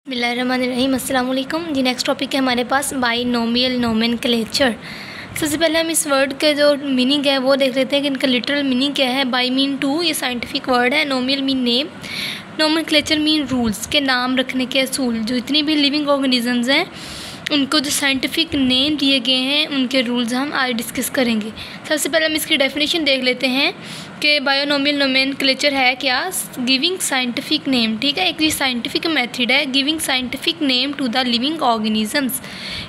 बिस्मिल्लाहिर्रहमानिर्रहीम। अस्सलाम वालेकुम जी। नेक्स्ट टॉपिक है हमारे पास बाइनोमियल नोमेनक्लेचर। सबसे पहले हम इस वर्ड के जो मीनिंग है वो देख लेते हैं कि इनका लिटरल मीनिंग क्या है। बाई मीन टू, ये साइंटिफिक वर्ड है। Nomial mean name, nomenclature mean rules के नाम रखने के असूल। जो इतनी भी लिविंग ऑर्गेनिजम्स हैं उनको जो साइंटिफिक नेम दिए गए हैं उनके रूल्स हम आज डिस्कस करेंगे। सबसे पहले हम इसकी डेफिनेशन देख लेते हैं कि बायोनोमियल नोमेनक्लेचर है क्या। गिविंग साइंटिफिक नेम, ठीक है, एक ये साइंटिफिक मेथड है giving scientific name to the living organisms.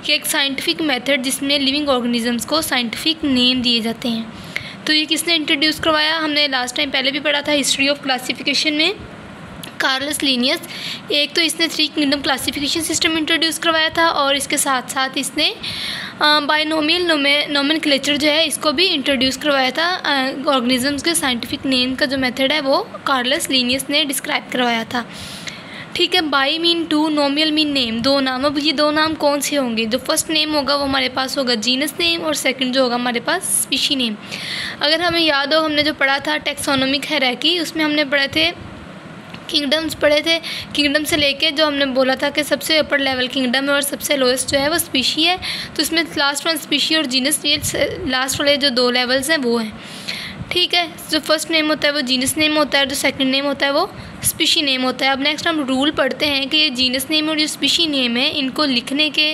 ये एक साइंटिफिक मेथड जिसमें लिविंग ऑर्गेनिजम्स को साइंटिफिक नेम दिए जाते हैं। तो ये किसने इंट्रोड्यूस करवाया, हमने लास्ट टाइम पहले भी पढ़ा था हिस्ट्री ऑफ क्लासिफिकेशन में, कार्लस लिनियस। एक तो इसने 3 किंगडम क्लासिफिकेशन सिस्टम इंट्रोड्यूस करवाया था और इसके साथ साथ इसने बाइनोमियल नोमेनक्लेचर जो है इसको भी इंट्रोड्यूस करवाया था। ऑर्गेनिजम्स के साइंटिफिक नेम का जो मेथड है वो कार्लस लिनियस ने डिस्क्राइब करवाया था, ठीक है। Bi mean two, nomial mean name, 2 नाम। अब ये 2 नाम कौन से होंगे? जो फर्स्ट नेम होगा वो हमारे पास होगा जीनस नेम और सेकंड जो होगा हमारे पास स्पीशी नेम। अगर हमें याद हो, हमने जो पढ़ा था टैक्सोनॉमिक हायरार्की, उसमें हमने पढ़े थे किंगडम्स पढ़े थे। किंगडम से लेके जो हमने बोला था कि सबसे अपर लेवल किंगडम है और सबसे लोएस्ट जो है वो स्पीशी है। तो इसमें लास्ट वन स्पीशी और जीनस, ये लास्ट वाले जो 2 लेवल्स हैं वो हैं, ठीक है। जो फर्स्ट नेम होता है वो जीनस नेम होता है और जो सेकंड नेम होता है वो स्पीशी नेम होता है। अब नेक्स्ट हम रूल पढ़ते हैं कि ये जीनस नेम और जो स्पीशी नेम है इनको लिखने के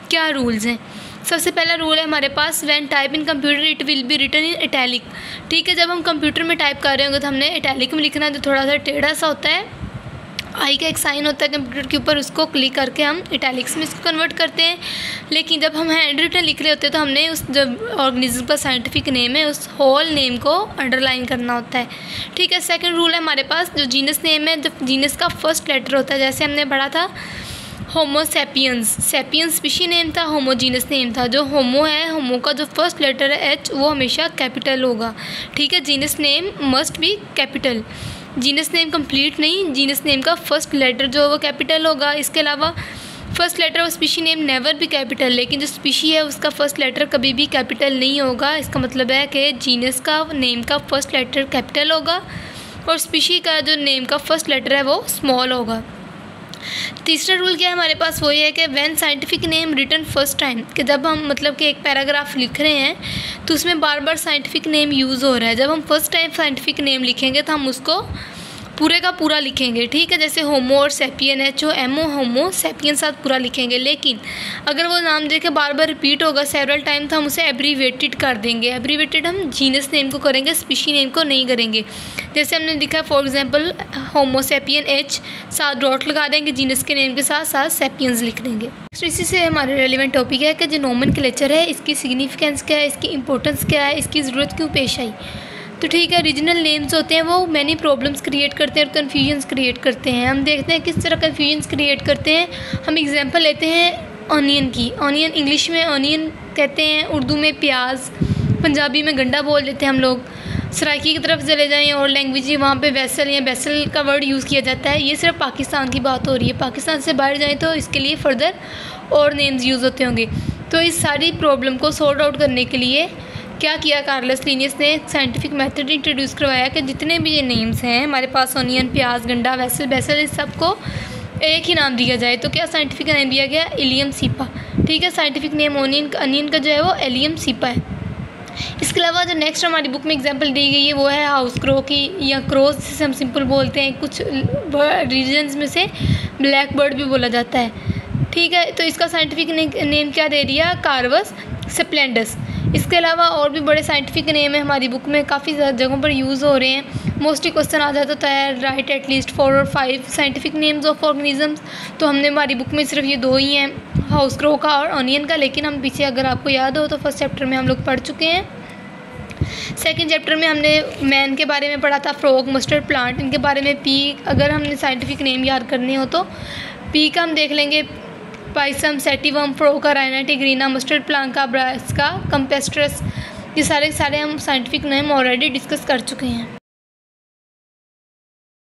क्या रूल्स हैं। सबसे पहला रूल है हमारे पास, when type in computer it will be written in italic, ठीक है। जब हम कंप्यूटर में टाइप कर रहे होंगे तो हमने इटैलिक में लिखना है, तो थोड़ा सा टेढ़ा सा होता है। आई का एक साइन होता है कंप्यूटर के ऊपर, उसको क्लिक करके हम इटैलिक्स में इसको कन्वर्ट करते हैं। लेकिन जब हम हैंड रिटन लिख रहे होते हैं तो हमने उस जब ऑर्गेनिज्म का साइंटिफिक नेम है उस होल नेम को अंडरलाइन करना होता है, ठीक है। सेकंड रूल है हमारे पास, जो जीनस नेम है, जब जीनस का फर्स्ट लेटर होता है, जैसे हमने पढ़ा था Homo sapiens, sapiens species name था, होमो जीनस नेम था। जो होमो है, होमो का जो फर्स्ट लेटर है एच वो हमेशा कैपिटल होगा, ठीक है। Genus name must be capital. Genus name complete नहीं, जीनस नेम का फर्स्ट लेटर जो है वो कैपिटल होगा। इसके अलावा first letter of species name never भी कैपिटल, लेकिन जो स्पीशी है उसका फर्स्ट लेटर कभी भी कैपिटल नहीं होगा। इसका मतलब है कि जीनस का नेम का फर्स्ट लेटर कैपिटल होगा और स्पीशी का जो नेम का फर्स्ट लेटर है वो स्मॉल होगा। तीसरा रूल क्या है हमारे पास, वो ये है कि when scientific name written first time, कि जब हम मतलब कि एक पैराग्राफ लिख रहे हैं तो उसमें बार बार साइंटिफिक नेम यूज़ हो रहा है। जब हम फर्स्ट टाइम साइंटिफिक नेम लिखेंगे तो हम उसको पूरे का पूरा लिखेंगे, ठीक है। जैसे होमो और सैपियन है, जो एमओ होमो सैपियन साथ पूरा लिखेंगे। लेकिन अगर वो नाम देके बार बार रिपीट होगा सेवरल टाइम तो हम उसे एब्रीवेटेड कर देंगे। एब्रीवेटेड हम जीनस नेम को करेंगे, स्पीशी नेम को नहीं करेंगे। जैसे हमने लिखा for example homo sapien H, साथ डॉट लगा देंगे जीनस के नेम के साथ साथ सैपियंस लिख देंगे। तो इसी से हमारे रेलिवेंट टॉपिक है कि जो नोमेनक्लेचर है इसकी सिग्निफिकेंस क्या है, इसकी इंपॉर्टेंस क्या है, इसकी ज़रूरत क्यों पेश आई। तो ठीक है, रीजनल नेम्स होते हैं वो मैनी प्रॉब्लम्स क्रिएट करते हैं और कन्फ्यूजन्स क्रिएट करते हैं। हम देखते हैं किस तरह कन्फ्यूजन्स क्रिएट करते हैं। हम एग्जांपल लेते हैं ऑनियन की। ऑनियन इंग्लिश में ऑनियन कहते हैं, उर्दू में प्याज, पंजाबी में गंडा बोल देते हैं हम लोग। सराइकी की तरफ चले जाएँ और लैंग्वेज वहाँ पे वेसल या वेसल का वर्ड यूज़ किया जाता है। ये सिर्फ पाकिस्तान की बात हो रही है, पाकिस्तान से बाहर जाएँ तो इसके लिए फ़र्दर और नेम्स यूज़ होते होंगे। तो इस सारी प्रॉब्लम को सॉर्ट आउट करने के लिए क्या किया कार्लस लिनियस ने, साइंटिफिक मेथड इंट्रोड्यूस करवाया कि जितने भी ये नेम्स हैं हमारे पास ऑनियन, प्याज, गंडा, वेसल, बेसल, इस सबको एक ही नाम दिया जाए। तो क्या साइंटिफिक नेम दिया गया, इलियम सीपा, ठीक है। साइंटिफिक नेम अनियन का जो है वो एलियम सीपा है। इसके अलावा जो नेक्स्ट हमारी बुक में एग्जांपल दी गई है वो है हाउस क्रो की, या क्रोज जिसे हम सिंपल बोलते हैं। कुछ रीजन्स में से ब्लैक बर्ड भी बोला जाता है, ठीक है। तो इसका साइंटिफिक नेम क्या दे दिया, कार्वस स्प्लेंडस। इसके अलावा और भी बड़े साइंटिफिक नेम है हमारी बुक में, काफ़ी ज़्यादा जगहों पर यूज़ हो रहे हैं। मोस्टली क्वेश्चन आ जाता है राइट एटलीस्ट 4 और 5 साइंटिफिक नेम्स ऑफ ऑर्गेनिजम्स। तो हमने हमारी बुक में सिर्फ ये 2 ही हैं, हाउस क्रो का और ऑनियन का। लेकिन हम पीछे अगर आपको याद हो तो फर्स्ट चैप्टर में हम लोग पढ़ चुके हैं। सेकंड चैप्टर में हमने मैन के बारे में पढ़ा था, फ्रॉग, मस्टर्ड प्लांट, इनके बारे में। पी अगर हमने साइंटिफिक नेम याद करने हो तो पी का हम देख लेंगे, पाइसम, सेटिवम, फ्रोका, राइना टिग्रीना, मस्टर्ड प्लांट का, ब्रासिका, कंपेस्ट्रस। ये सारे हम साइंटिफिक नेम ऑलरेडी डिस्कस कर चुके हैं।